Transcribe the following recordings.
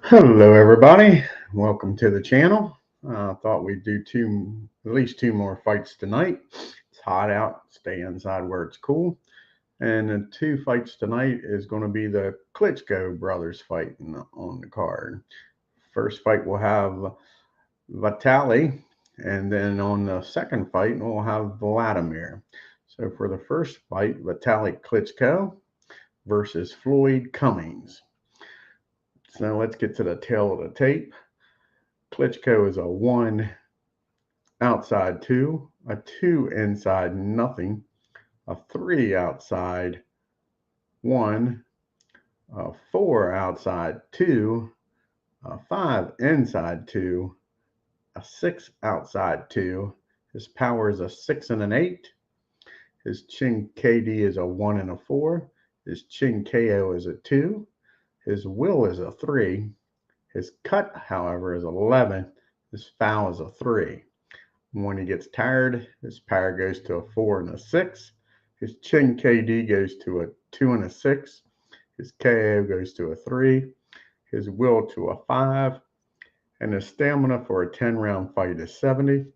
Hello everybody, welcome to the channel. Thought we'd do at least two more fights tonight. It's hot out, stay inside where it's cool. And the two fights tonight is going to be the KLITSCHKO brothers fight on the card. First fight we'll have VITALI, and then on the second fight we'll have WLADIMIR. So for the first fight, VITALI KLITSCHKO versus Floyd Cummings. So let's get to the tail of the tape. KLITSCHKO is a 1 outside 2, a 2 inside nothing, a 3 outside 1, a 4 outside 2, a 5 inside 2, a 6 outside 2. His power is a 6 and an 8. His chin KD is a 1 and a 4. His chin KO is a 2. His will is a 3. His cut, however, is 11. His foul is a 3. When he gets tired, his power goes to a 4 and a 6. His chin KD goes to a 2 and a 6. His KO goes to a 3. His will to a 5. And his stamina for a 10-round fight is 70.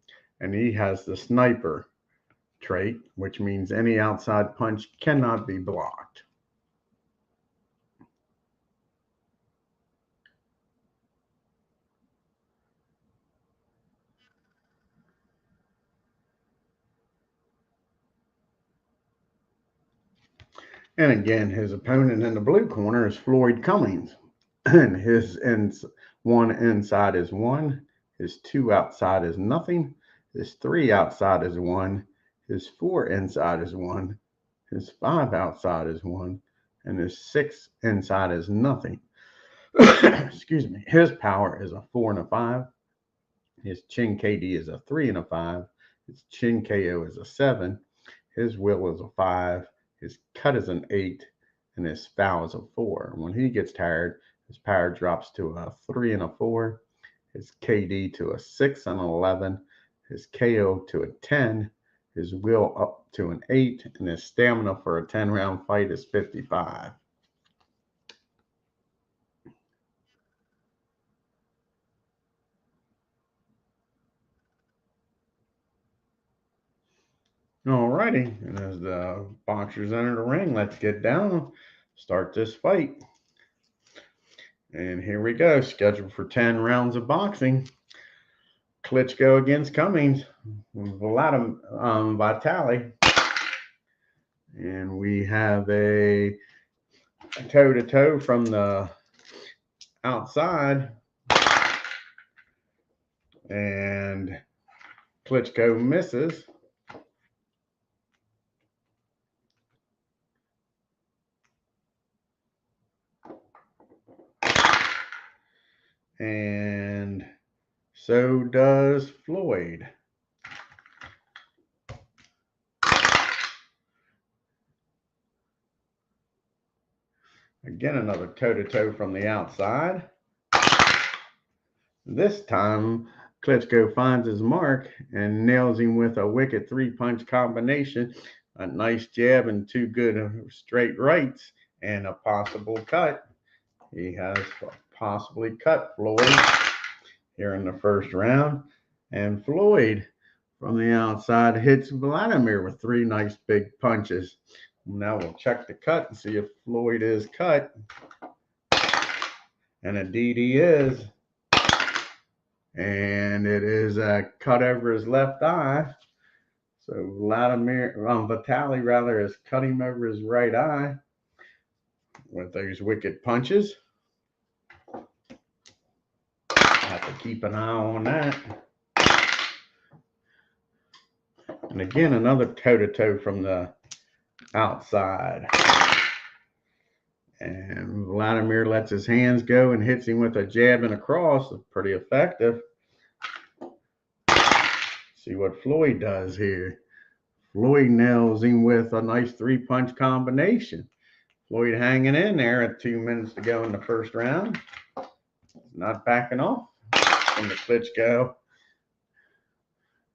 And he has the sniper trait, which means any outside punch cannot be blocked. And again, his opponent in the blue corner is Floyd Cummings. And his one inside is 1. His 2 outside is nothing. His 3 outside is 1. His 4 inside is 1. His 5 outside is 1. And his 6 inside is nothing. Excuse me. His power is a 4 and a 5. His chin KD is a 3 and a 5. His chin KO is a 7. His will is a 5. His cut is an 8, and his foul is a 4. When he gets tired, his power drops to a 3 and a 4. His KD to a 6 and an 11. His KO to a 10. His will up to an 8, and his stamina for a 10-round fight is 55. Alrighty, and as the boxers enter the ring, let's get down, start this fight. And here we go, scheduled for 10 rounds of boxing. KLITSCHKO against Cummings, VITALI. And we have a toe-to-toe from the outside. And KLITSCHKO misses. And so does Floyd. Again, another toe-to-toe from the outside. This time, KLITSCHKO finds his mark and nails him with a wicked 3-punch combination, a nice jab and 2 good straight rights, and a possible cut. He has possibly cut Floyd here in the first round. And Floyd from the outside hits WLADIMIR with 3 nice big punches. Now we'll check the cut and see if Floyd is cut. And indeed he is. And it is a cut over his left eye. So VITALI rather is cut him over his right eye with those wicked punches. Have to keep an eye on that. And again, another toe-to-toe from the outside. And WLADIMIR lets his hands go and hits him with a jab and a cross. Pretty effective. See what Floyd does here. Floyd nails him with a nice 3-punch combination. Floyd hanging in there at 2 minutes to go in the first round. Not backing off from the KLITSCHKO.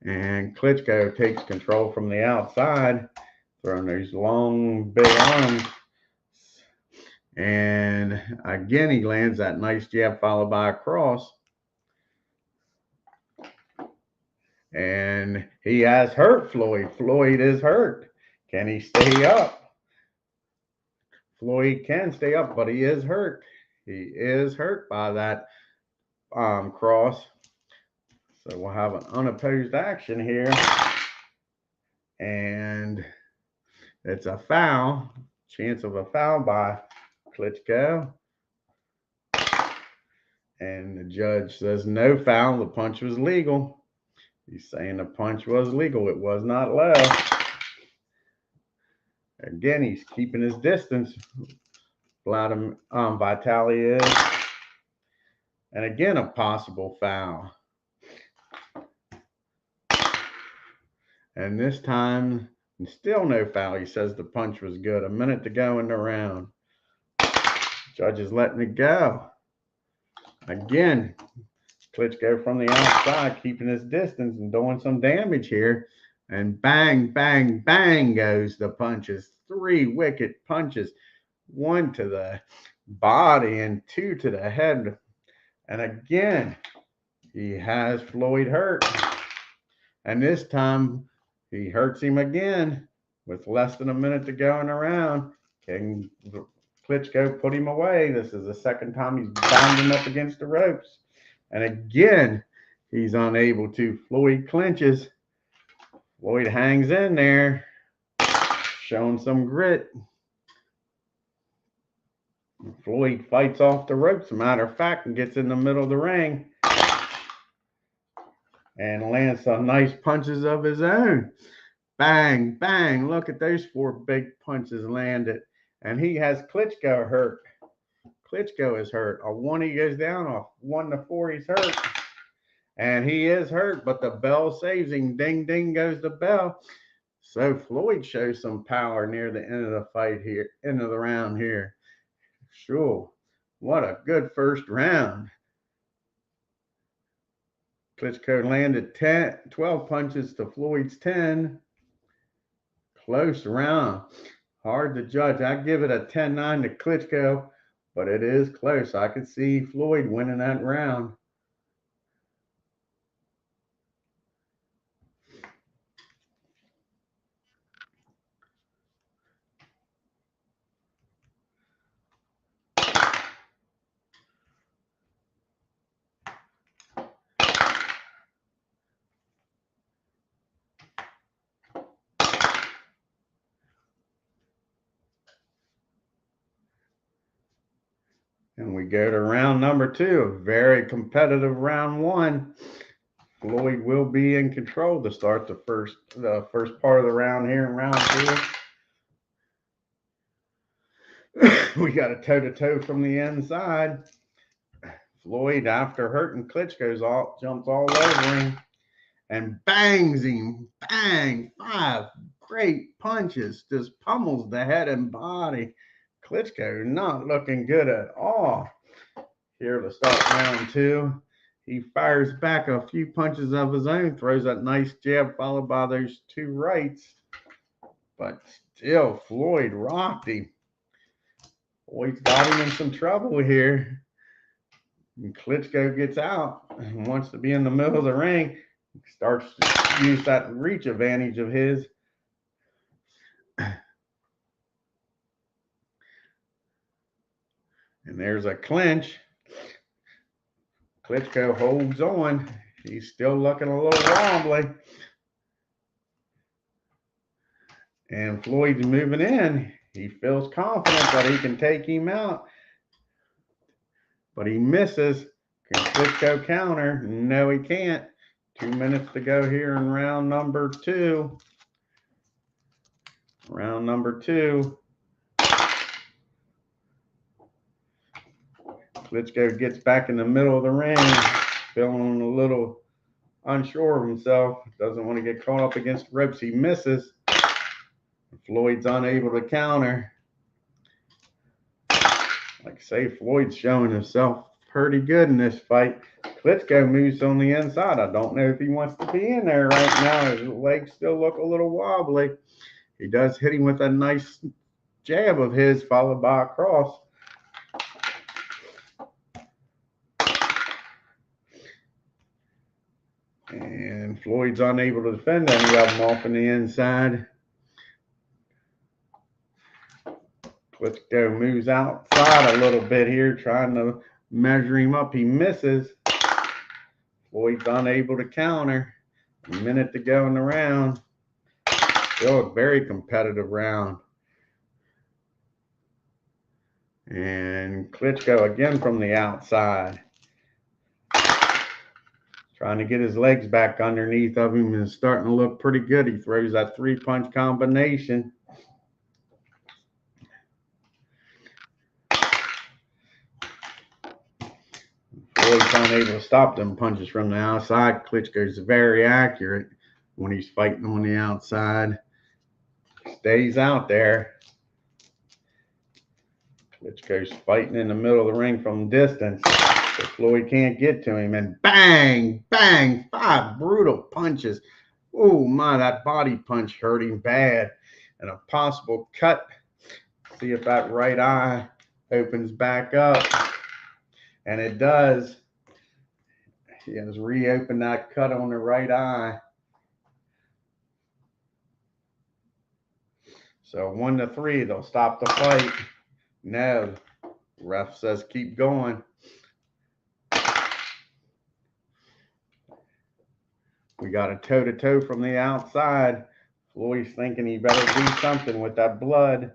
And KLITSCHKO takes control from the outside, throwing these long, big arms. And again, he lands that nice jab followed by a cross. And he has hurt Floyd. Floyd is hurt. Can he stay up? Floyd can stay up, but he is hurt. He is hurt by that cross. So we'll have an unopposed action here. And it's a foul. Chance of a foul by KLITSCHKO. And the judge says no foul. The punch was legal. He's saying the punch was legal. It was not low. Again, he's keeping his distance. VITALI is. And again, a possible foul. And this time, still no foul. He says the punch was good. A minute to go in the round. Judge is letting it go. Again, KLITSCHKO from the outside, keeping his distance and doing some damage here. And bang, bang, bang goes the punches. 3 wicked punches. 1 to the body and 2 to the head. And again, he has Floyd hurt. And this time, he hurts him again with less than a minute to go in the round. Can KLITSCHKO put him away? This is the second time he's bound him up against the ropes. And again, he's unable to. Floyd clinches. Floyd hangs in there, showing some grit. Floyd fights off the ropes, as a matter of fact, and gets in the middle of the ring and lands some nice punches of his own. Bang, bang. Look at those 4 big punches landed. And he has KLITSCHKO hurt. KLITSCHKO is hurt. A 1 he goes down off. 1 to 4 he's hurt. And he is hurt, but the bell saves him. Ding, ding goes the bell. So Floyd shows some power near the end of the fight here, end of the round here. Sure. What a good first round. KLITSCHKO landed 12 punches to Floyd's 10. Close round. Hard to judge. I give it a 10-9 to KLITSCHKO, but it is close. I could see Floyd winning that round. And we go to round number 2, a very competitive round 1. Floyd will be in control to start the first part of the round here in round 2. We got a toe-to-toe from the inside. Floyd, after hurting KLITSCHKO, jumps all over him and bangs him. Bang! 5 great punches. Just pummels the head and body. KLITSCHKO not looking good at all. Here to start round 2. He fires back a few punches of his own, throws that nice jab followed by those 2 rights. But still, Floyd rocked him. Floyd's got him in some trouble here. And KLITSCHKO gets out and wants to be in the middle of the ring. Starts to use that reach advantage of his. And there's a clinch. KLITSCHKO holds on. He's still looking a little wobbly. And Floyd's moving in. He feels confident that he can take him out. But he misses. Can KLITSCHKO counter? No, he can't. 2 minutes to go here in round number 2. Round number 2. KLITSCHKO gets back in the middle of the ring, feeling a little unsure of himself. Doesn't want to get caught up against the ropes. He misses. Floyd's unable to counter. Like I say, Floyd's showing himself pretty good in this fight. KLITSCHKO moves on the inside. I don't know if he wants to be in there right now. His legs still look a little wobbly. He does hit him with a nice jab of his, followed by a cross. Floyd's unable to defend any of them off in the inside. KLITSCHKO moves outside a little bit here, trying to measure him up. He misses. Floyd's unable to counter. A minute to go in the round. Still a very competitive round. And KLITSCHKO again from the outside. Trying to get his legs back underneath of him, and it's starting to look pretty good. He throws that 3-punch combination. Floyd's unable to stop them punches from the outside. KLITSCHKO's very accurate when he's fighting on the outside. Stays out there. KLITSCHKO's fighting in the middle of the ring from distance, so Floyd can't get to him. And bang, bang, 5 brutal punches. Oh my, that body punch hurt him bad. And a possible cut. See if that right eye opens back up. And it does. He has reopened that cut on the right eye. So 1-3, they'll stop the fight. No, ref says keep going. We got a toe-to-toe from the outside. Floyd's thinking he better do something with that blood.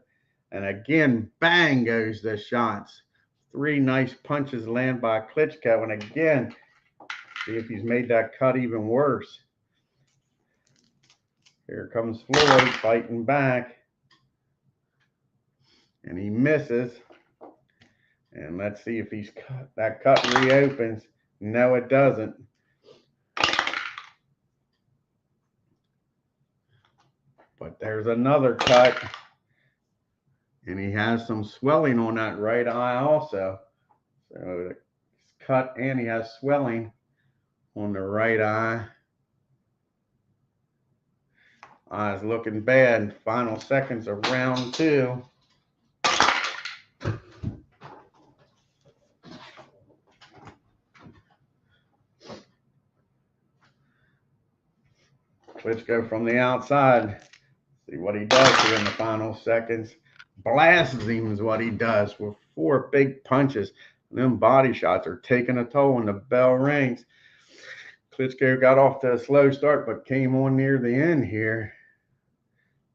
And again, bang goes the shots. 3 nice punches land by KLITSCHKO. And again, see if he's made that cut even worse. Here comes Floyd fighting back. And he misses. And let's see if he's cut. That cut reopens. No, it doesn't. But there's another cut. And he has some swelling on that right eye also. So it's cut and he has swelling on the right eye. Eye's looking bad. Final seconds of round 2. KLITSCHKO from the outside. See what he does here in the final seconds. Blasts him is what he does with 4 big punches. And them body shots are taking a toll when the bell rings. KLITSCHKO got off to a slow start, but came on near the end here.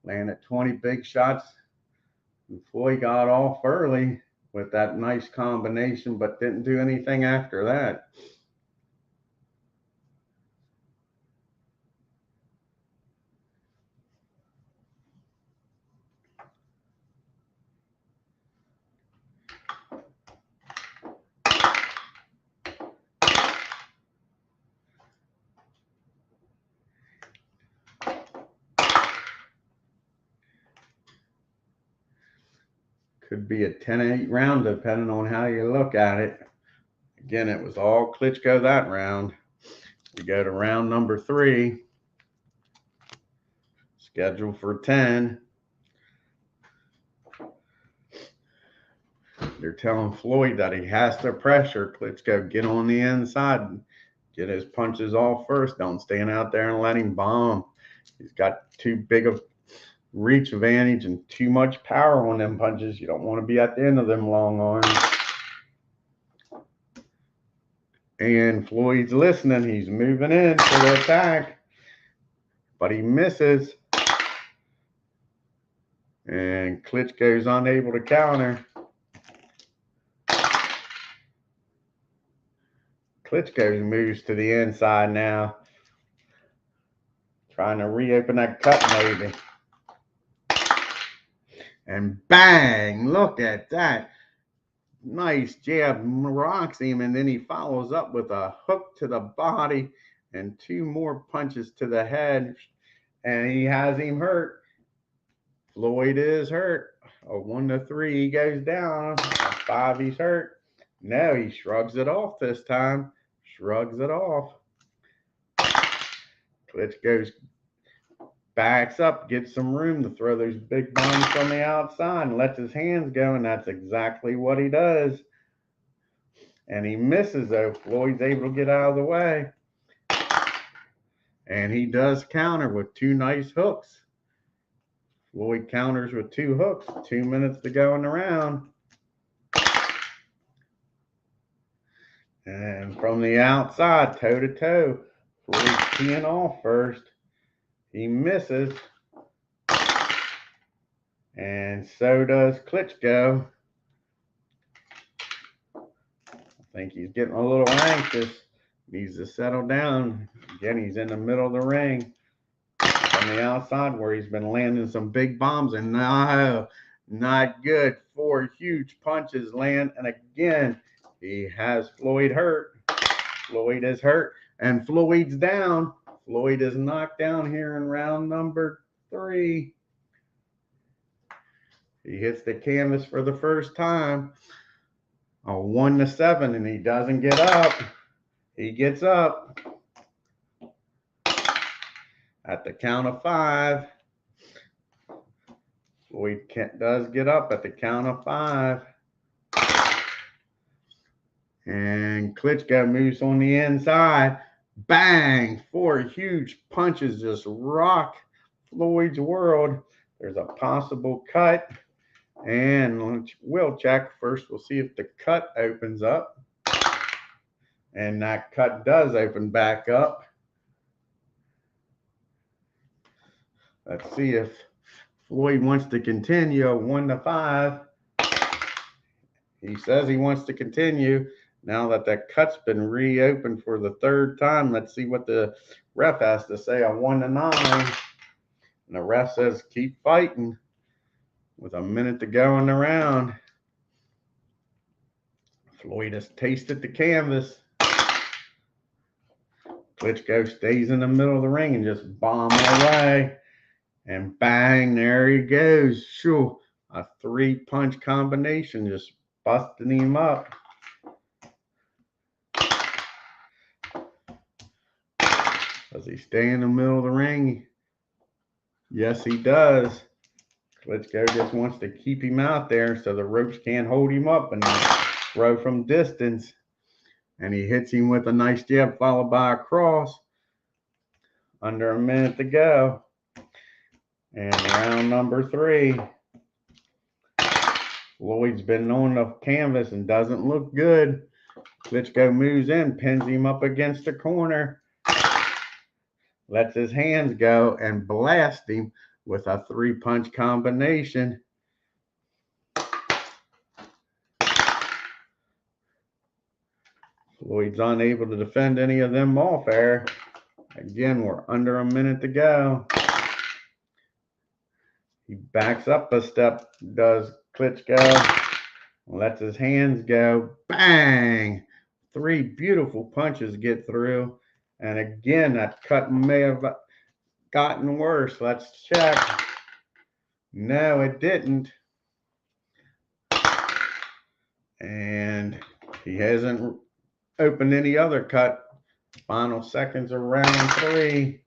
Landed 20 big shots. And Floyd got off early with that nice combination, but didn't do anything after that. Could be a 10-8 round depending on how you look at it. Again, it was all KLITSCHKO that round. We go to round number 3. Scheduled for 10. They're telling Floyd that he has to pressure KLITSCHKO, get on the inside, get his punches off first. Don't stand out there and let him bomb. He's got too big of reach advantage and too much power on them punches. You don't want to be at the end of them long arms. And Floyd's listening. He's moving in for the attack, but he misses. And KLITSCHKO's unable to counter. KLITSCHKO moves to the inside now, trying to reopen that cut maybe. And bang, look at that. Nice jab, rocks him, and then he follows up with a hook to the body and 2 more punches to the head, and he has him hurt. Floyd is hurt. A 1-3, he goes down. A 5, he's hurt. No, he shrugs it off this time. Shrugs it off. KLITSCHKO backs up, gets some room to throw those big bombs from the outside and lets his hands go, and that's exactly what he does. And he misses, though. Floyd's able to get out of the way. And he does counter with 2 nice hooks. Floyd counters with 2 hooks. 2 minutes to go in the round. And from the outside, toe to toe, Floyd teeing off first. He misses. And so does KLITSCHKO. I think he's getting a little anxious. Needs to settle down. Again, he's in the middle of the ring. On the outside where he's been landing some big bombs, and no, not good. 4 huge punches land, and again, he has Floyd hurt. Floyd is hurt, and Floyd's down. Floyd is knocked down here in round number 3. He hits the canvas for the first time. A 1-7, and he doesn't get up. He gets up at the count of 5. Floyd does get up at the count of 5. And KLITSCHKO moves on the inside. Bang! 4 huge punches just rock Floyd's world. There's a possible cut. And we'll check. First, we'll see if the cut opens up. And that cut does open back up. Let's see if Floyd wants to continue. 1-5. He says he wants to continue. Now that that cut's been reopened for the 3rd time, let's see what the ref has to say. A 1-9. And the ref says keep fighting. With a minute to go in the round. Floyd has tasted the canvas. KLITSCHKO stays in the middle of the ring and just bomb away. And bang, there he goes. Shoo, a 3-punch combination just busting him up. Does he stay in the middle of the ring? Yes, he does. KLITSCHKO just wants to keep him out there so the ropes can't hold him up and throw from distance. And he hits him with a nice jab followed by a cross. Under a minute to go. And round number 3. Floyd's been on the canvas and doesn't look good. KLITSCHKO moves in, pins him up against the corner. Lets his hands go and blasts him with a 3-punch combination. Floyd's unable to defend any of them off air. Again, we're under a minute to go. He backs up a step, does KLITSCHKO. Lets his hands go. Bang! 3 beautiful punches get through. And again, that cut may have gotten worse. Let's check. No, it didn't. And he hasn't opened any other cut. Final seconds of round 3.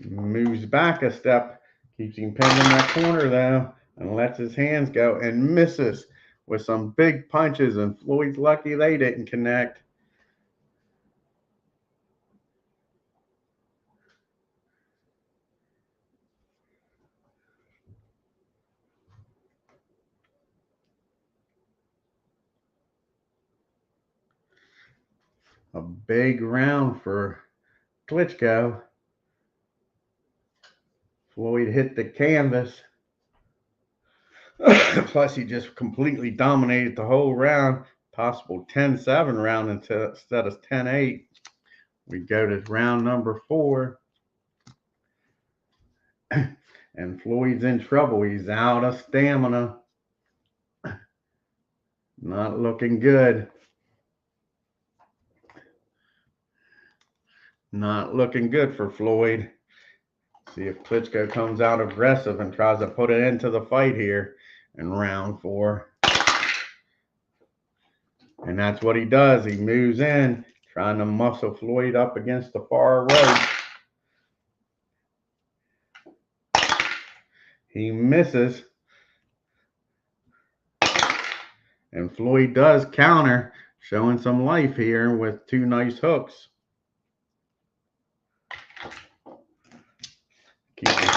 Moves back a step. Keeps him pinned in that corner though. And lets his hands go and misses with some big punches. And Floyd's lucky they didn't connect. A big round for KLITSCHKO. Floyd hit the canvas. Plus, he just completely dominated the whole round. Possible 10-7 round instead of 10-8. We go to round number 4. And Floyd's in trouble. He's out of stamina. Not looking good. Not looking good for Floyd. See if KLITSCHKO comes out aggressive and tries to put it into the fight here in round 4. And that's what he does. He moves in, trying to muscle Floyd up against the far rope. He misses. And Floyd does counter, showing some life here with 2 nice hooks.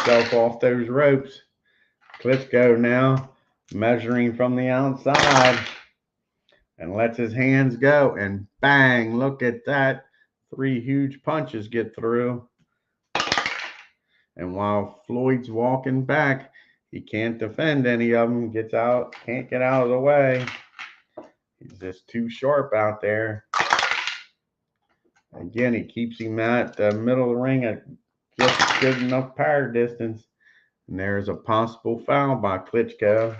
himself off those ropes. Klitschko now measuring from the outside and lets his hands go, and bang, look at that. 3 huge punches get through. And while Floyd's walking back, he can't defend any of them, gets out, can't get out of the way. He's just too sharp out there. Again, he keeps him at the middle of the ring at just good enough power distance. And there's a possible foul by Klitschko.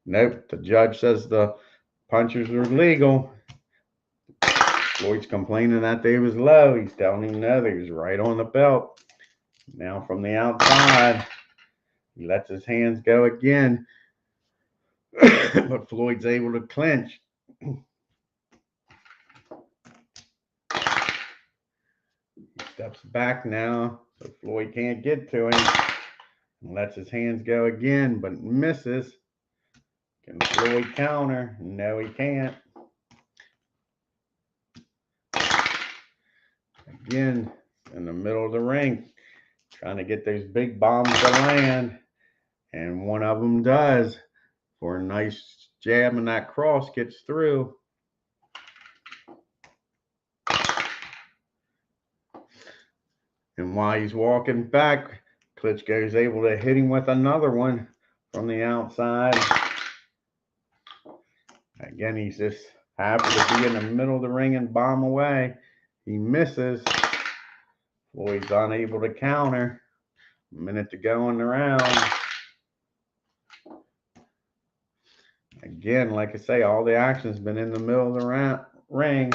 Nope, the judge says the punches are legal. Floyd's complaining that they was low. He's telling him no, they was right on the belt. Now from the outside, he lets his hands go again. But Floyd's able to clinch. He steps back now, so Floyd can't get to him. And lets his hands go again, but misses. Can Floyd counter? No, he can't. Again, in the middle of the ring, trying to get those big bombs to land. And one of them does. For a nice jab, and that cross gets through. And while he's walking back, Klitschko is able to hit him with another one from the outside. Again, he's just happy to be in the middle of the ring and bomb away. He misses. Floyd's unable to counter. A minute to go in the round. Again, like I say, all the action's been in the middle of the ring.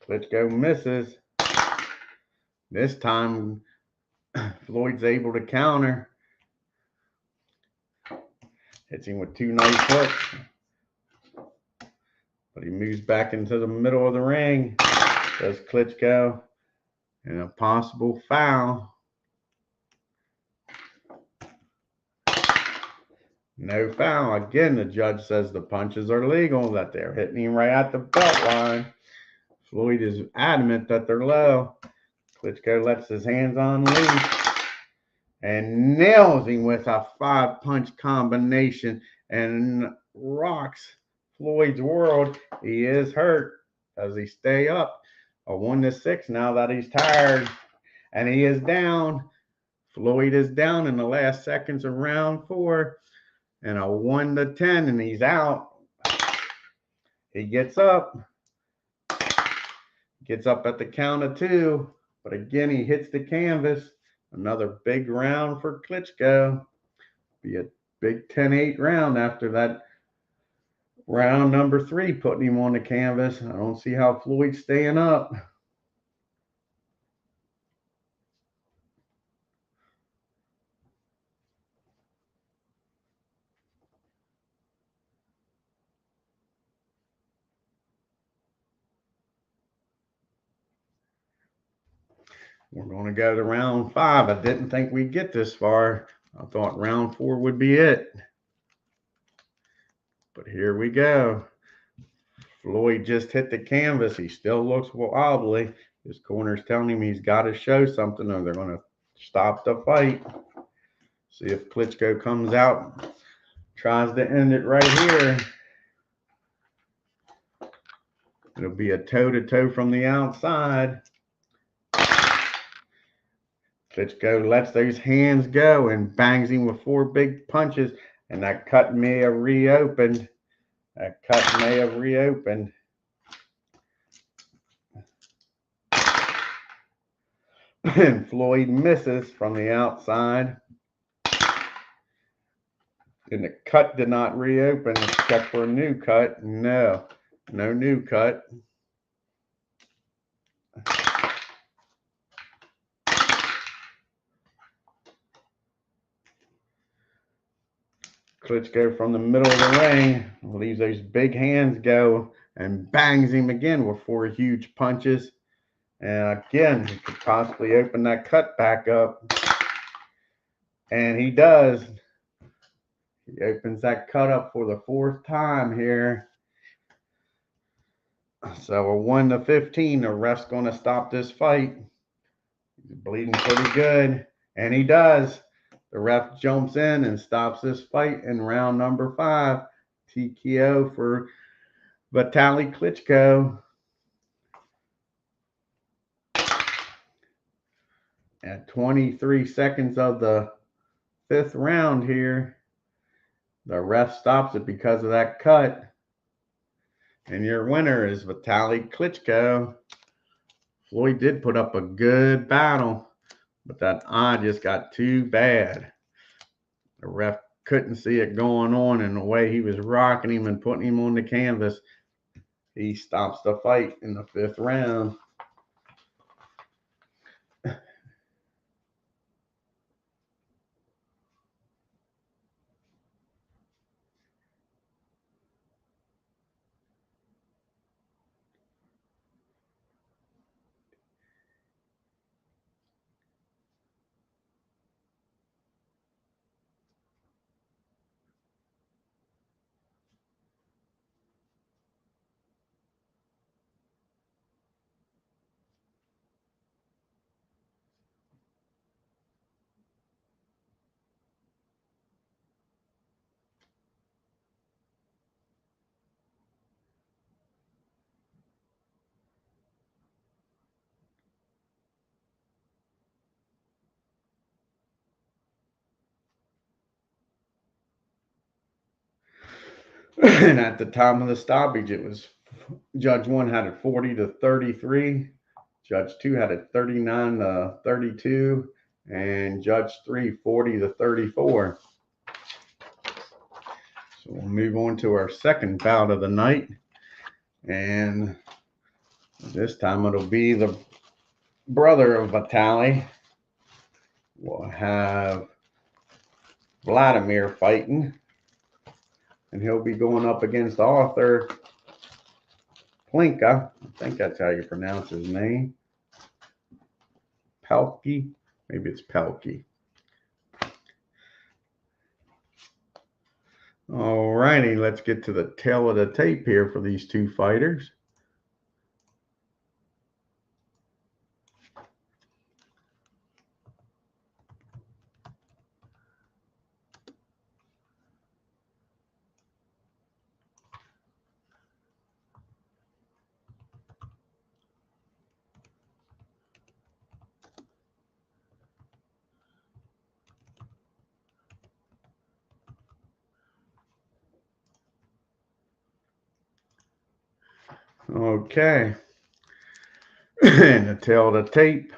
Klitschko misses. This time, Floyd's able to counter. Hits him with 2 nice hooks. But he moves back into the middle of the ring. Does Klitschko. And a possible foul. No foul. Again, the judge says the punches are legal, that they're hitting him right at the belt line. Floyd is adamant that they're low. Klitschko lets his hands on loose and nails him with a 5-punch combination and rocks Floyd's world. He is hurt. Does he stay up? A 1-6 now that he's tired. And he is down. Floyd is down in the last seconds of round 4. And a 1-10, and he's out. He gets up. Gets up at the count of 2. But again, he hits the canvas. Another big round for Klitschko. Be a big 10-8 round after that round number 3, putting him on the canvas. I don't see how Floyd's staying up. We're going to go to round 5. I didn't think we'd get this far. I thought round 4 would be it. But here we go. Floyd just hit the canvas. He still looks wobbly. His corner's telling him he's got to show something or they're going to stop the fight. See if Klitschko comes out, tries to end it right here. It'll be a toe-to-toe from the outside. Klitschko lets those hands go and bangs him with 4 big punches. And that cut may have reopened. And Floyd misses from the outside. And the cut did not reopen. Let's check for a new cut. No new cut. Klitschko from the middle of the ring leaves those big hands go and bangs him again with 4 huge punches. And again, he could possibly open that cut back up. And he does. He opens that cut up for the 4th time here. So a 1-15, the ref's going to stop this fight. He's bleeding pretty good, and he does. The ref jumps in and stops this fight in round number 5. TKO for VITALI KLITSCHKO. At 23 seconds of the 5th round here, the ref stops it because of that cut. And your winner is VITALI KLITSCHKO. Floyd did put up a good battle, but that eye just got too bad. The ref couldn't see it going on, and the way he was rocking him and putting him on the canvas, he stops the fight in the 5th round. And at the time of the stoppage, it was Judge 1 had it 40-33, Judge 2 had it 39-32, and Judge 3 40-34. So we'll move on to our second bout of the night, and this time it'll be the brother of VITALI. We'll have WLADIMIR fighting, and he'll be going up against ARTHER. Pelkey, I think that's how you pronounce his name. Pelkey, maybe it's Pelkey. All righty, let's get to the tail of the tape here for these two fighters. Okay. And the tail of the tape,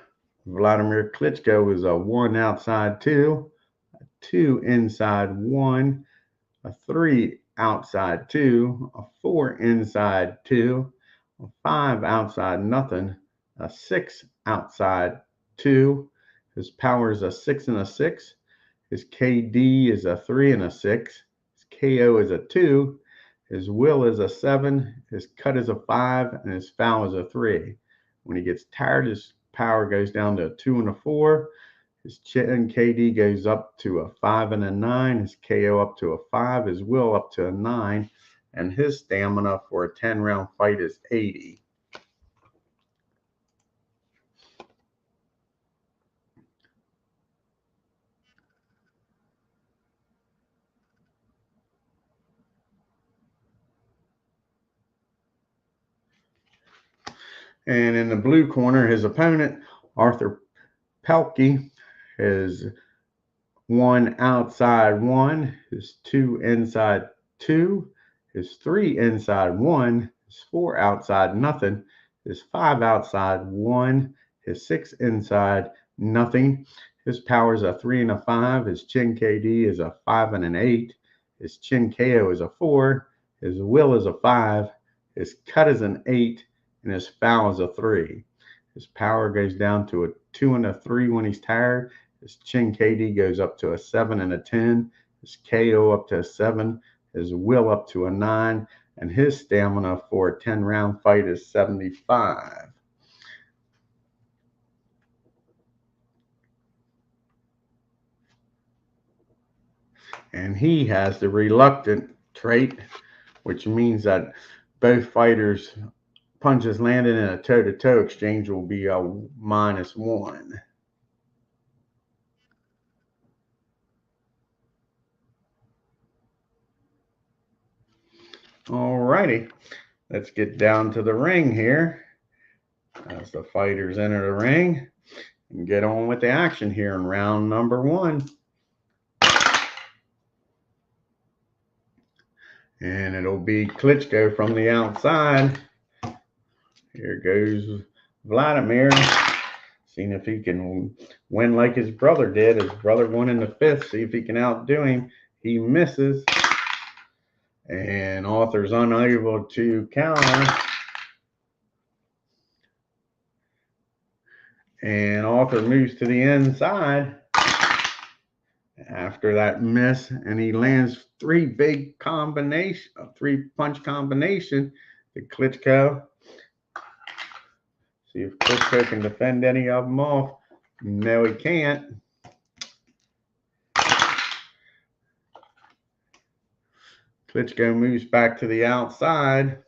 Vladimir Klitschko is a 1 outside 2, a 2 inside 1, a 3 outside 2, a 4 inside 2, a 5 outside nothing, a 6 outside 2. His power is a 6 and a 6. His KD is a 3 and a 6. His KO is a 2. His will is a 7. His cut is a 5, and his foul is a 3. When he gets tired, his power goes down to a 2 and a 4. His chin KD goes up to a 5 and a 9. His KO up to a 5. His will up to a 9. And his stamina for a 10-round fight is 80. And in the blue corner, his opponent, Arthur Pelkey, is 1 outside 1, his 2 inside 2, his 3 inside 1, his 4 outside nothing, his 5 outside 1, his 6 inside nothing. His power is a 3 and a 5. His chin KD is a 5 and an 8. His chin KO is a 4. His will is a 5. His cut is an 8. And his foul is a 3. His power goes down to a 2 and a 3 when he's tired. His chin KD goes up to a 7 and a 10. His KO up to a 7. His will up to a 9. And his stamina for a 10-round fight is 75. And he has the reluctant trait, which means that both fighters punches landed in a toe-to-toe exchange will be a -1. Alrighty, let's get down to the ring here as the fighters enter the ring and get on with the action here in round number 1. And it'll be Klitschko from the outside. Here goes Vladimir, seeing if he can win like his brother did. His brother won in the 5th. See if he can outdo him. He misses. And Arthur's unable to counter. And Arthur moves to the inside after that miss, and he lands 3 big combination, a 3-punch combination to Klitschko. See if Klitschko can defend any of them off. No, he can't. Klitschko moves back to the outside.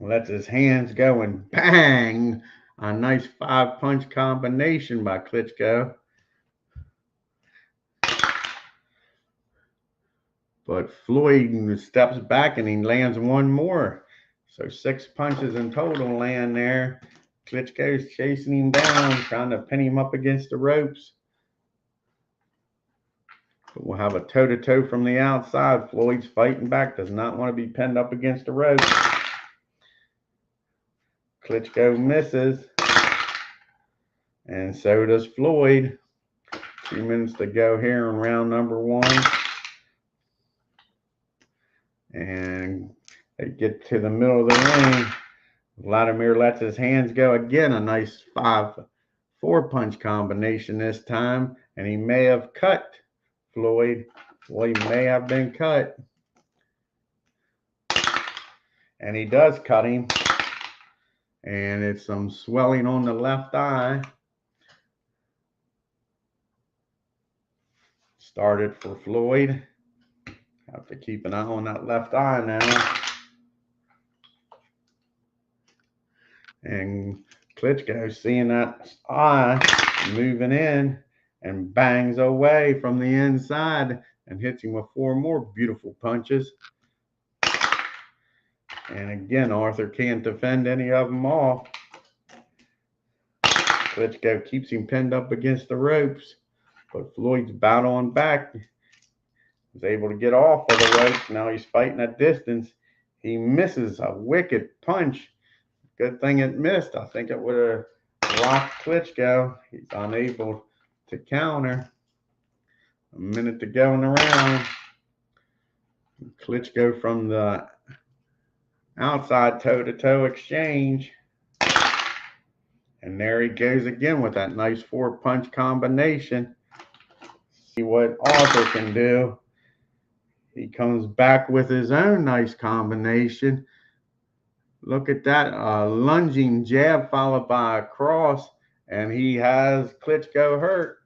Lets his hands go and bang! A nice 5-punch combination by Klitschko. But Floyd steps back and he lands 1 more. So 6 punches in total land there. Klitschko's chasing him down, trying to pin him up against the ropes. But we'll have a toe-to-toe from the outside. Floyd's fighting back, does not want to be pinned up against the ropes. Klitschko misses. And so does Floyd. 2 minutes to go here in round number 1. And they get to the middle of the ring. Vladimir lets his hands go again. A nice 4-punch combination this time. And he may have cut Floyd. Well, he may have been cut. And he does cut him. And it's some swelling on the left eye. Started for Floyd. Have to keep an eye on that left eye now. And Klitschko, seeing that eye moving in, and bangs away from the inside and hits him with 4 more beautiful punches. And again, Arthur can't defend any of them off. Klitschko keeps him pinned up against the ropes, but Floyd's battling back. He's able to get off of the ropes. Now he's fighting at distance. He misses a wicked punch. Good thing it missed. I think it would have locked Klitschko. He's unable to counter. A minute to go in the round. Klitschko from the outside toe-to-toe exchange. And there he goes again with that nice 4-punch combination. See what Arthur can do. He comes back with his own nice combination. Look at that, lunging jab followed by a cross, and he has Klitschko hurt.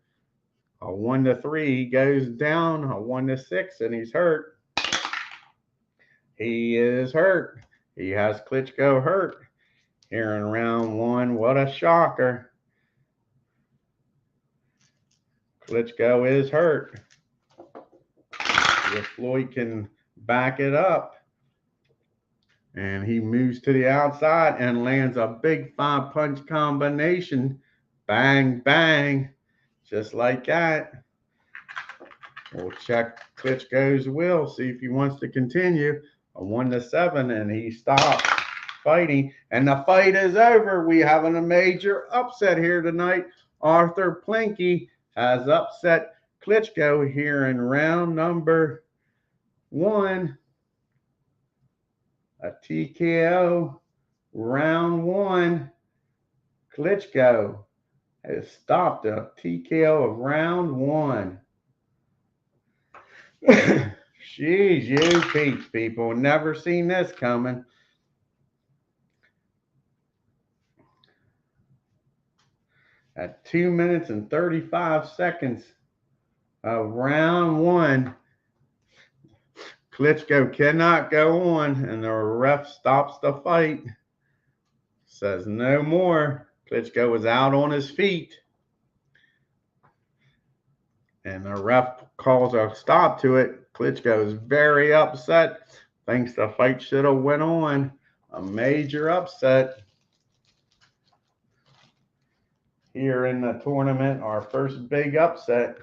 A 1-3, he goes down. A 1-6, and he's hurt. He is hurt. He has Klitschko hurt here in round 1. What a shocker. Klitschko is hurt. If Floyd can back it up. And he moves to the outside and lands a big 5-punch combination. Bang, bang. Just like that. We'll check Klitschko's will, see if he wants to continue. A 1-7, and he stops fighting. And the fight is over. We have a major upset here tonight. Arthur Pelkey has upset Klitschko here in round number 1. A TKO, round 1. Klitschko has stopped a TKO of round 1. Jeez, you peeps, people. Never seen this coming. At 2 minutes and 35 seconds of round 1, Klitschko cannot go on, and the ref stops the fight. Says no more. Klitschko is out on his feet. And the ref calls a stop to it. Klitschko is very upset. Thinks the fight should have went on. A major upset here in the tournament. Our first big upset.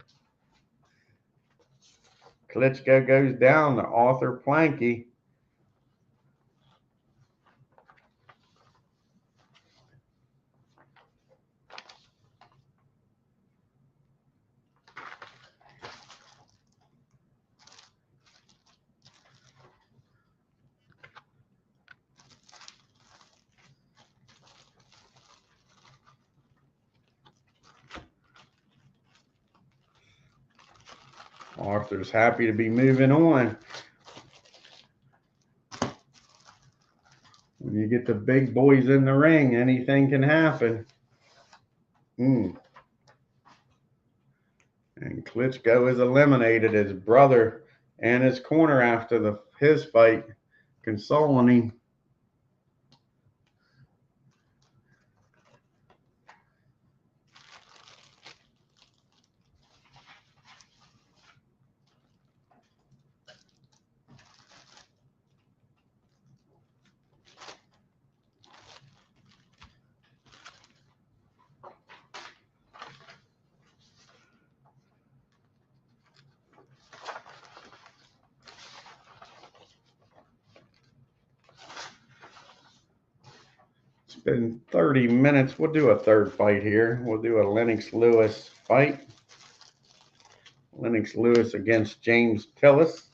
Klitschko goes down to Arthur Pelkey. Arthur's happy to be moving on. When you get the big boys in the ring, anything can happen. And Klitschko is eliminated. His brother and his corner after his fight consoling him. It's been 30 minutes. We'll do a third fight here. We'll do a Lennox Lewis fight. Lennox Lewis against James Tillis.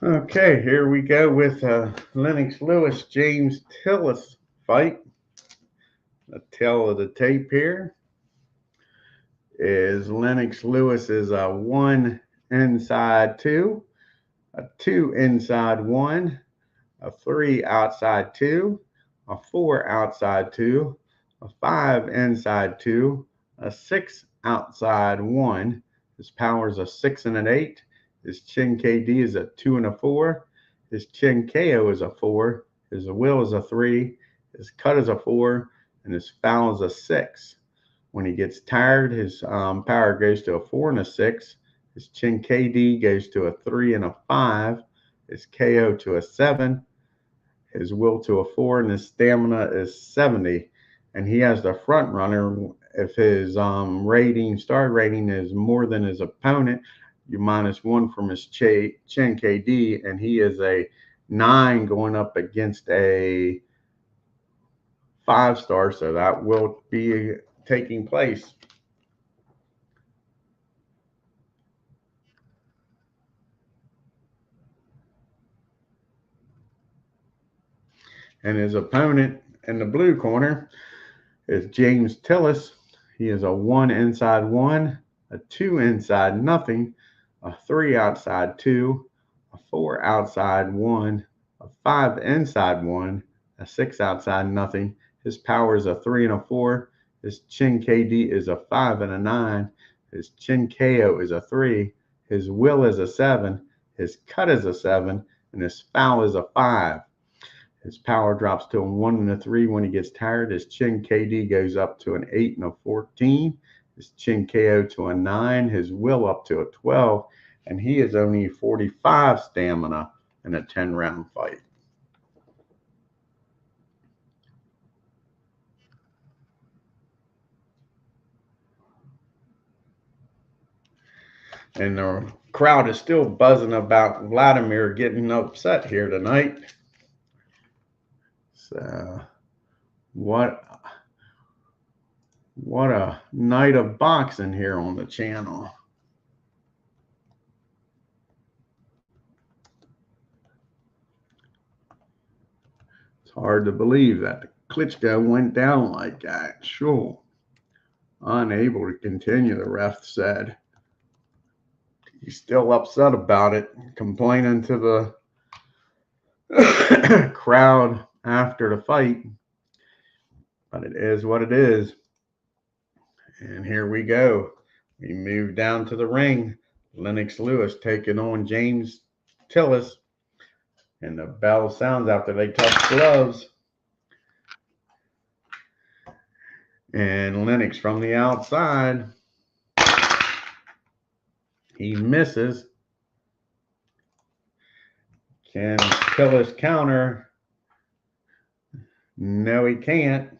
Okay, here we go with Lennox Lewis, James Tillis fight. The tail of the tape here is Lennox Lewis is a 1 inside 2, a 2 inside 1, a 3 outside 2, a 4 outside 2, a 5 inside 2, a 6 outside 1. His power is a 6 and an 8. His chin KD is a 2 and a 4. His chin KO is a 4. His will is a 3. His cut is a 4. And his foul is a 6. When he gets tired, his power goes to a 4 and a 6. His chin KD goes to a 3 and a 5. His KO to a 7. His will to a 4. And his stamina is 70. And he has the front runner. If his star rating is more than his opponent, you -1 from his chin KD, and he is a 9 going up against a 5-star, so that will be taking place. And his opponent in the blue corner is James Tillis. He is a 1 inside 1, a 2 inside nothing, a 3 outside 2, a 4 outside 1, a 5 inside 1, a 6 outside nothing. His power is a 3 and a 4. His chin KD is a 5 and a 9. His chin KO is a 3. His will is a 7. His cut is a 7. and his foul is a 5. His power drops to a 1 and a 3 when he gets tired. His chin KD goes up to an 8 and a 14. His chin KO to a 9. His will up to a 12. And he is only 45 stamina in a 10-round fight. And the crowd is still buzzing about Vladimir getting upset here tonight. So, what a night of boxing here on the channel. It's hard to believe that Klitschko went down like that. Sure. Unable to continue, the ref said. He's still upset about it, complaining to the crowd after the fight. But it is what it is. And here we go. We move down to the ring. Lennox Lewis taking on James Tillis. And the bell sounds after they touch gloves. And Lennox from the outside. He misses. Can Tillis counter? No, he can't.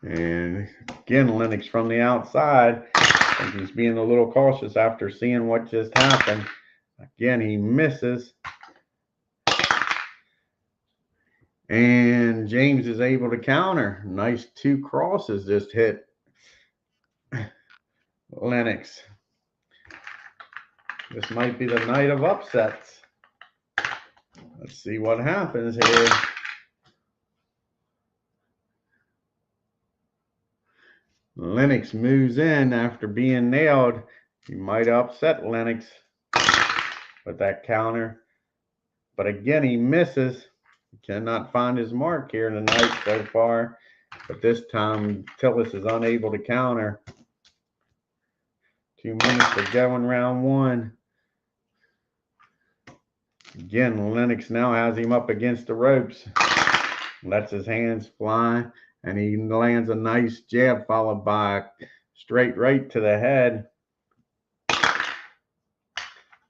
And again, Lennox from the outside. And he's being a little cautious after seeing what just happened. Again, he misses. And James is able to counter. Nice 2 crosses just hit Lennox. This might be the night of upsets. Let's see what happens here. Lennox moves in after being nailed. He might upset Lennox with that counter. But again, he misses. He cannot find his mark here tonight so far. But this time, Tillis is unable to counter. 2 minutes to go in round 1. Again, Lennox now has him up against the ropes. Lets his hands fly. And he lands a nice jab followed by a straight right to the head.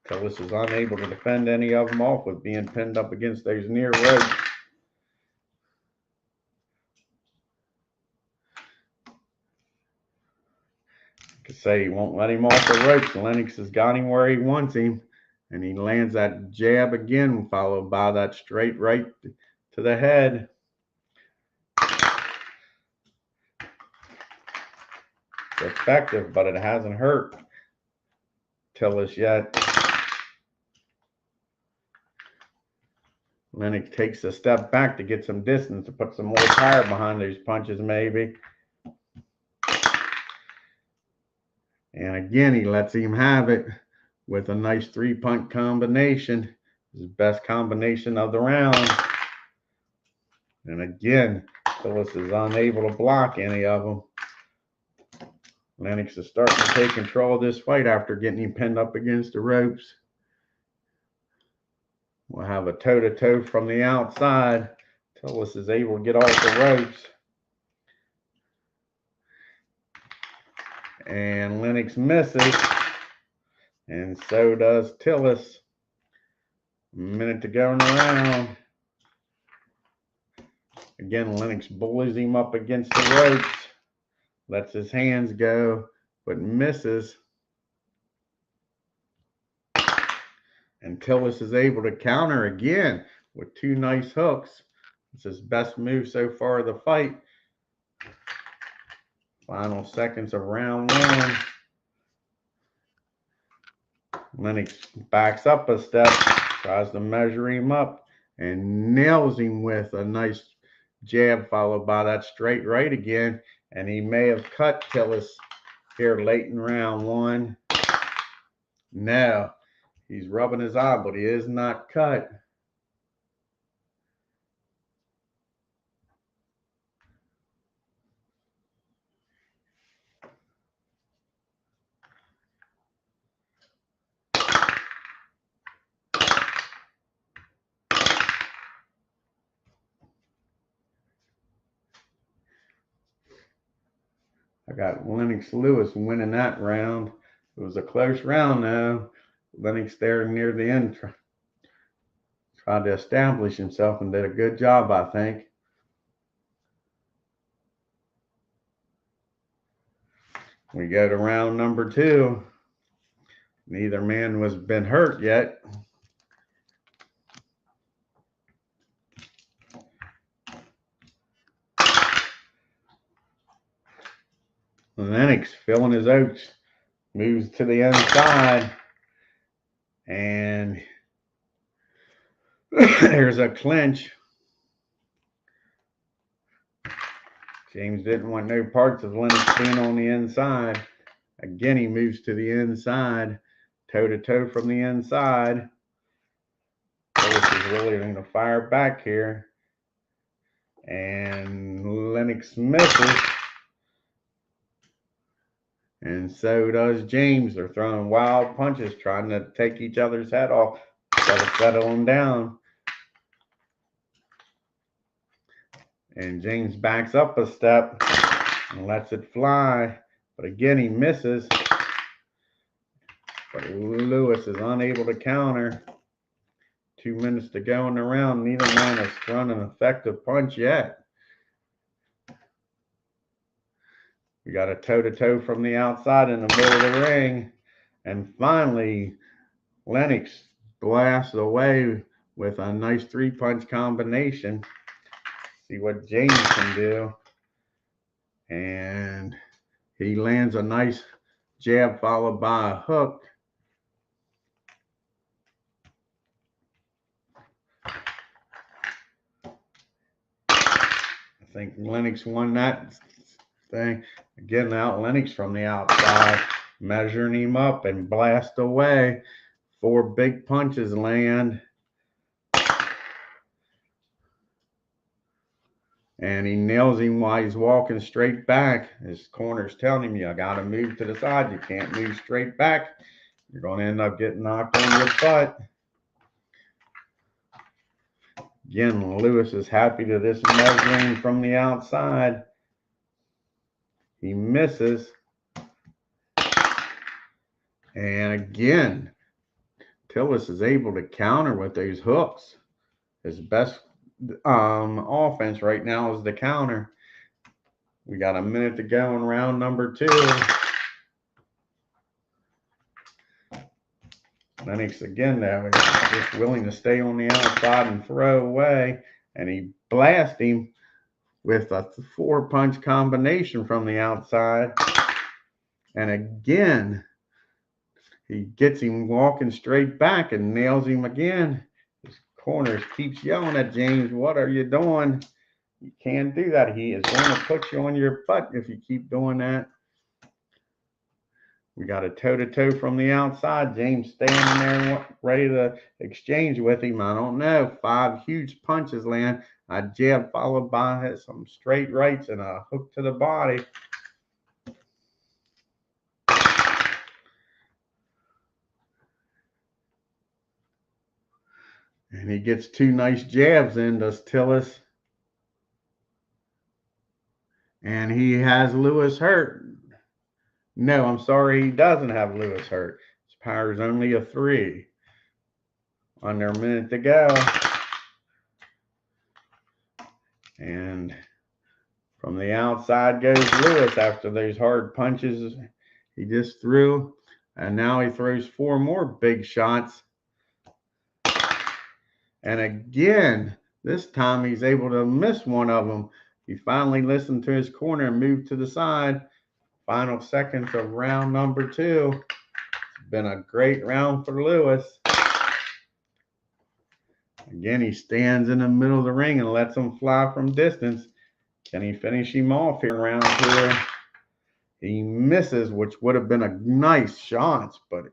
Tillis is unable to defend any of them off with being pinned up against those near ropes. Could say he won't let him off the ropes. Lennox has got him where he wants him. And he lands that jab again, followed by that straight right to the head. It's effective, but it hasn't hurt Tillis yet. Lennox takes a step back to get some distance, to put some more power behind those punches maybe. And again, he lets him have it with a nice 3-punch combination. His best combination of the round. And again, Tillis is unable to block any of them. Lennox is starting to take control of this fight after getting him pinned up against the ropes. We'll have a toe-to-toe from the outside. Tillis is able to get off the ropes. And Lennox misses. And so does Tillis. A minute to go in the round. Again, Lennox bullies him up against the ropes. Lets his hands go, but misses. And Tillis is able to counter again with 2 nice hooks. It's his best move so far of the fight. Final seconds of round 1. Lennox backs up a step, tries to measure him up, and nails him with a nice jab followed by that straight right again. And he may have cut Tillis here late in round 1. No, he's rubbing his eye, but he is not cut. I got Lennox Lewis winning that round. It was a close round though. Lennox there near the end tried to establish himself and did a good job, I think. We go to round number 2. Neither man was been hurt yet. Lennox filling his oats, moves to the inside, and there's a clinch. James didn't want no parts of Lennox being on the inside. Again, he moves to the inside, toe-to-toe from the inside. Tillis is really going to fire back here. And Lennox misses. And so does James. They're throwing wild punches, trying to take each other's head off, try to settle them down. And James backs up a step and lets it fly. But again, he misses. But Lewis is unable to counter. 2 minutes to go in the round. Neither man has thrown an effective punch yet. We got a toe-to-toe from the outside in the middle of the ring. And finally, Lennox blasts away with a nice 3-punch combination. See what James can do. And he lands a nice jab followed by a hook. I think Lennox won that thing. Again, now Lennox from the outside, measuring him up and blast away. 4 big punches land. And he nails him while he's walking straight back. His corner's telling him, you got to move to the side. You can't move straight back. You're going to end up getting knocked on your butt. Again, Lewis is happy to this measuring from the outside. He misses. And again, Tillis is able to counter with those hooks. His best offense right now is the counter. We got a minute to go in round number 2. Lennox again now just willing to stay on the outside and throw away, and he blasts him with a 4-punch combination from the outside. And again, he gets him walking straight back and nails him again. His corner keeps yelling at James, what are you doing? You can't do that. He is going to put you on your butt if you keep doing that. We got a toe-to-toe from the outside. James standing there ready to exchange with him. I don't know. 5 huge punches land. A jab followed by some straight rights and a hook to the body. And he gets 2 nice jabs in, does Tillis. And he has Lewis hurt. No, I'm sorry, he doesn't have Lewis hurt. His power is only a 3. Under a minute to go. And from the outside goes Lewis after those hard punches he just threw. And now he throws 4 more big shots. And again, this time he's able to miss one of them. He finally listened to his corner and moved to the side. Final seconds of round number 2. It's been a great round for Lewis. Again, he stands in the middle of the ring and lets him fly from distance. Can he finish him off here in round 2? He misses, which would have been a nice shot, but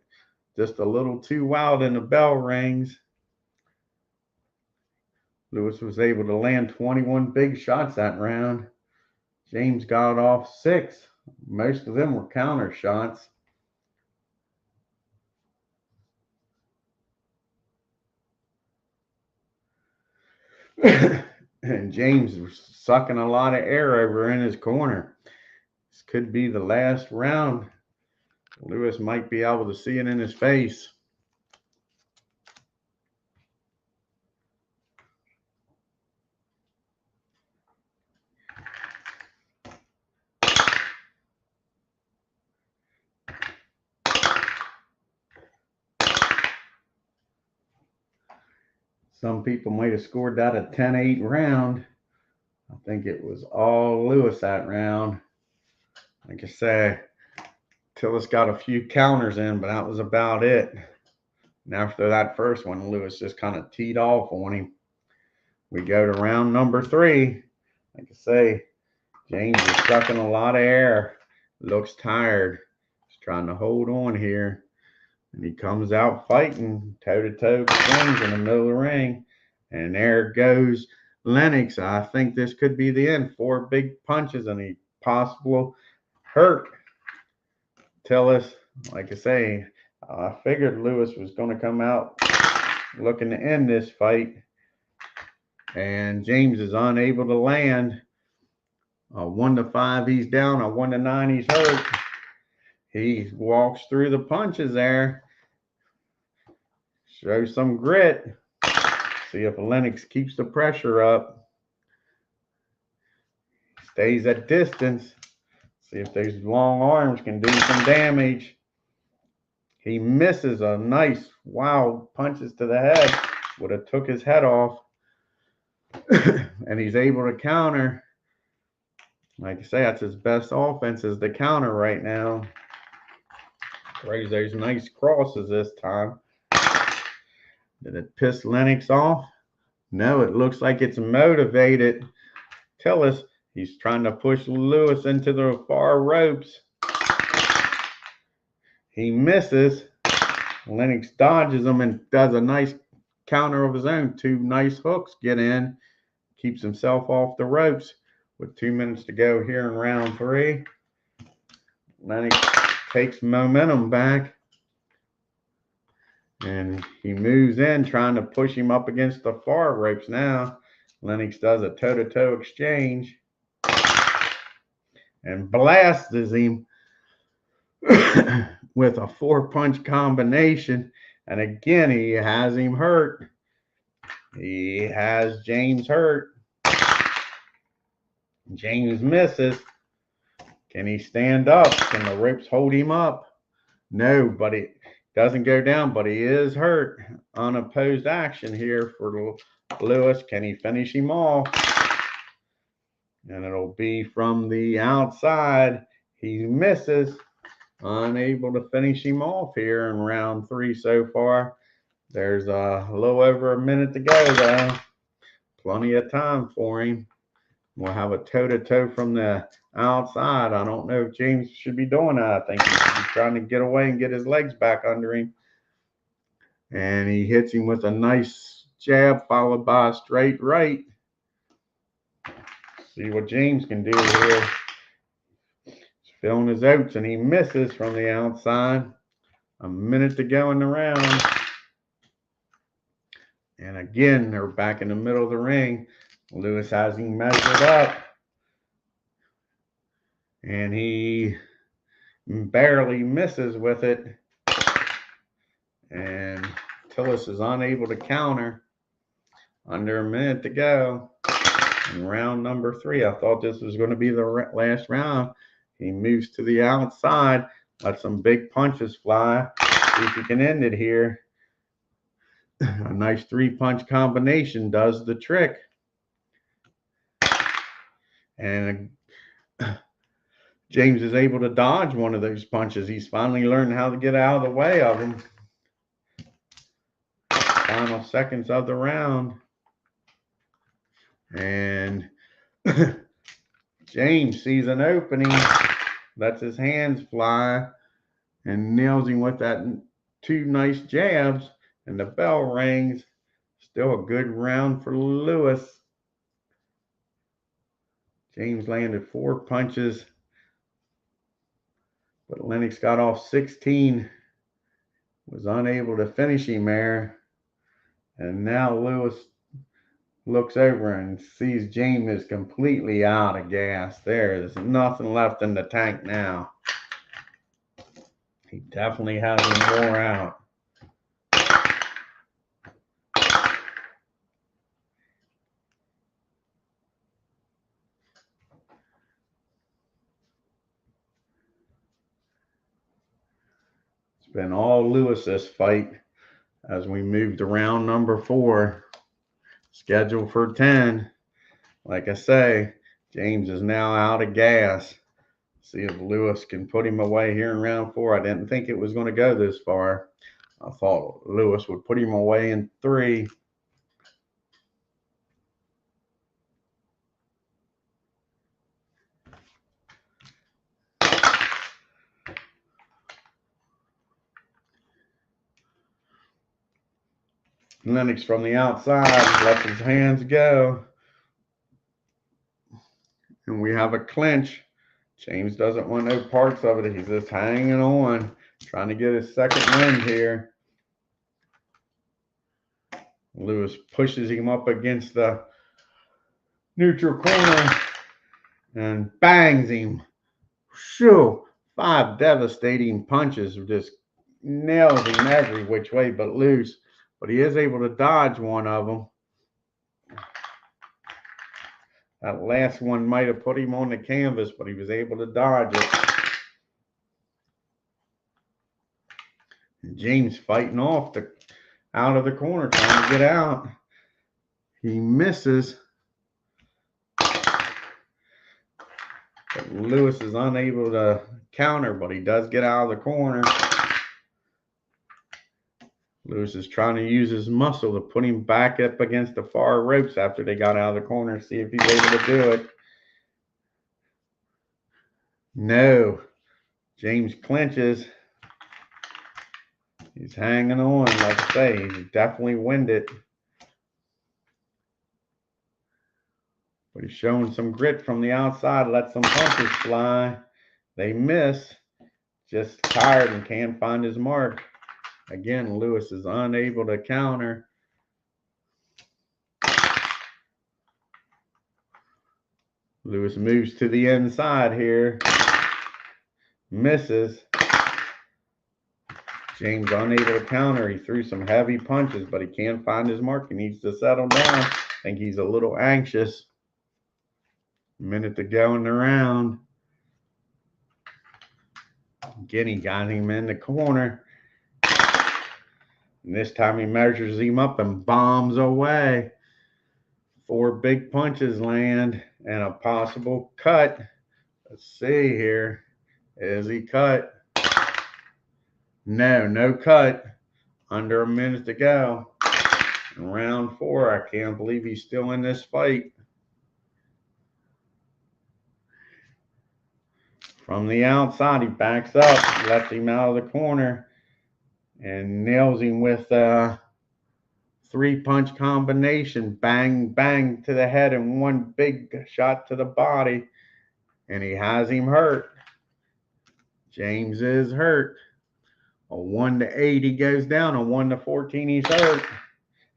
just a little too wild and the bell rings. Lewis was able to land 21 big shots that round. James got off 6. Most of them were counter shots. And James was sucking a lot of air over in his corner. This could be the last round. Lewis might be able to see it in his face. Some people might have scored that a 10-8 round. I think it was all Lewis that round. Like I say, Tillis got a few counters in, but that was about it. And after that first one, Lewis just kind of teed off on him. We go to round number 3. Like I say, James is sucking a lot of air. Looks tired. He's trying to hold on here. And he comes out fighting toe-to-toe swings in the middle of the ring. And there goes LENNOX. I think this could be the end. 4 big punches and a possible hurt. Tillis, like I say, I figured Lewis was going to come out looking to end this fight. And James is unable to land. 1-5, he's down. 1-9, he's hurt. He walks through the punches there. Shows some grit. See if LENNOX keeps the pressure up. Stays at distance. See if those long arms can do some damage. He misses a nice, wild punches to the head. Would have took his head off. And he's able to counter. Like I say, that's his best offense is the counter right now. Throws those nice crosses this time. Did it piss LENNOX off? No, it looks like it's motivated. Tillis, he's trying to push Lewis into the far ropes. He misses. LENNOX dodges him and does a nice counter of his own. 2 nice hooks get in. Keeps himself off the ropes. With 2 minutes to go here in round 3. LENNOX takes momentum back. And he moves in, trying to push him up against the far ropes now. LENNOX does a toe-to-toe exchange. And blasts him with a 4-punch combination. And again, he has him hurt. He has James hurt. James misses. Can he stand up? Can the ropes hold him up? No, but he doesn't go down, but he is hurt. Unopposed action here for Lewis. Can he finish him off? And it'll be from the outside. He misses. Unable to finish him off here in round 3 so far. There's a little over a minute to go, though. Plenty of time for him. We'll have a toe-to-toe from the outside. I don't know if James should be doing that. I think he should be trying to get away and get his legs back under him. And he hits him with a nice jab followed by a straight right. See what James can do here. He's filling his oats and he misses from the outside. A minute to go in the round. And again, they're back in the middle of the ring. Lewis has him measured up. And he barely misses with it. And Tillis is unable to counter. Under a minute to go. In round number 3, I thought this was going to be the last round. He moves to the outside. Let some big punches fly. See if he can end it here. A nice 3-punch combination does the trick. And James is able to dodge one of those punches. He's finally learned how to get out of the way of them. Final seconds of the round. And James sees an opening, lets his hands fly, and nails him with that 2 nice jabs. And the bell rings. Still a good round for Lewis. James landed 4 punches, but LENNOX got off 16. Was unable to finish him there. And now looks over and sees James is completely out of gas. There's nothing left in the tank now. He definitely has him wore out. It's been all Lewis this fight as we moved around number 4. Scheduled for 10. Like I say, James is now out of gas. See if Lewis can put him away here in round 4. I didn't think it was going to go this far. I thought Lewis would put him away in 3. Lennox from the outside lets his hands go. And we have a clinch. James doesn't want no parts of it. He's just hanging on, trying to get his second wind here. Lewis pushes him up against the neutral corner and bangs him. Shoo! 5 devastating punches, just nails him every which way but loose. But he is able to dodge one of them. That last one might have put him on the canvas, but he was able to dodge it. And James fighting off out of the corner, trying to get out. He misses. But Lewis is unable to counter, but he does get out of the corner. Lewis is trying to use his muscle to put him back up against the far ropes after they got out of the corner, see if he's able to do it. No. James clinches. He's hanging on, like I say. He's definitely winded. But he's showing some grit from the outside. Let some punches fly. They miss. Just tired and can't find his mark. Again, Lewis is unable to counter. Lewis moves to the inside here. Misses. James unable to counter. He threw some heavy punches, but he can't find his mark. He needs to settle down. I think he's a little anxious. A minute to go in the round. Again, he got him in the corner. And this time he measures him up and bombs away. 4 big punches land and a possible cut. Let's see here. Is he cut? No cut. Under a minute to go. In round 4, I can't believe he's still in this fight. From the outside, he backs up, lets him out of the corner, and nails him with a 3-punch combination. Bang, bang to the head and 1 big shot to the body. And he has him hurt. James is hurt. A 1-8 he goes down. A 1-14 he's hurt.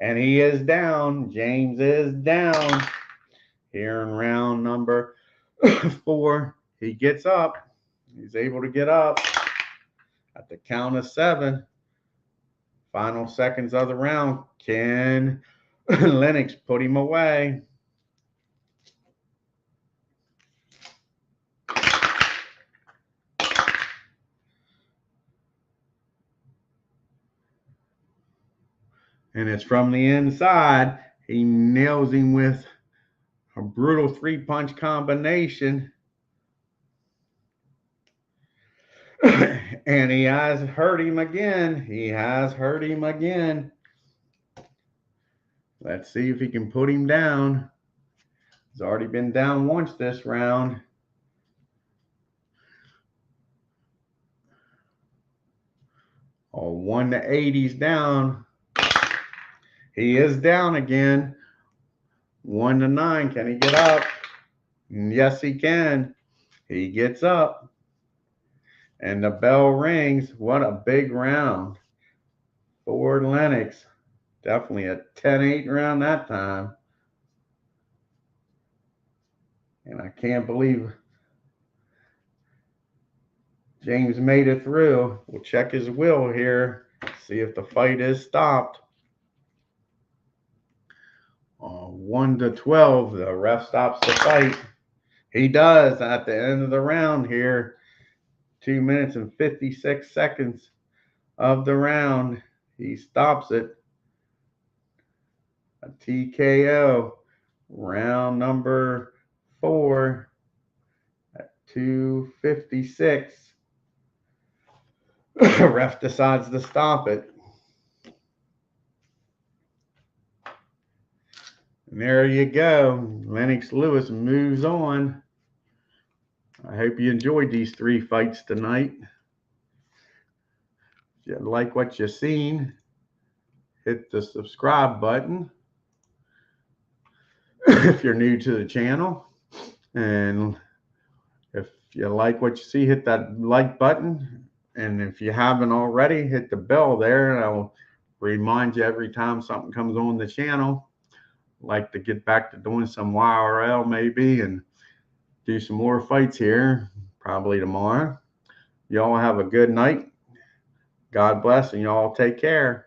And he is down. James is down. Here in round number 4, he gets up. He's able to get up at the count of 7. Final seconds of the round. Can Lennox put him away? And it's from the inside. He nails him with a brutal 3-punch combination. And he has hurt him again. He has hurt him again. Let's see if he can put him down. He's already been down once this round. Oh, 1-8 he's down. He is down again. 1-9. Can he get up? Yes, he can. He gets up. And the bell rings. What a big round for Lennox. Definitely a 10-8 round that time. And I can't believe James made it through. We'll check his will here, see if the fight is stopped. 1 to 12, the ref stops the fight. He does at the end of the round here. 2 minutes and 56 seconds of the round. He stops it. A TKO. Round number 4 at 2:56. Ref decides to stop it. And there you go. Lennox Lewis moves on. I hope you enjoyed these 3 fights tonight. If you like what you've seen, hit the subscribe button. If you're new to the channel, and if you like what you see, hit that like button. And if you haven't already, hit the bell there, and I'll remind you every time something comes on the channel. I'd like to get back to doing some YRL maybe and do some more fights here probably tomorrow. Y'all have a good night. God bless, and y'all take care.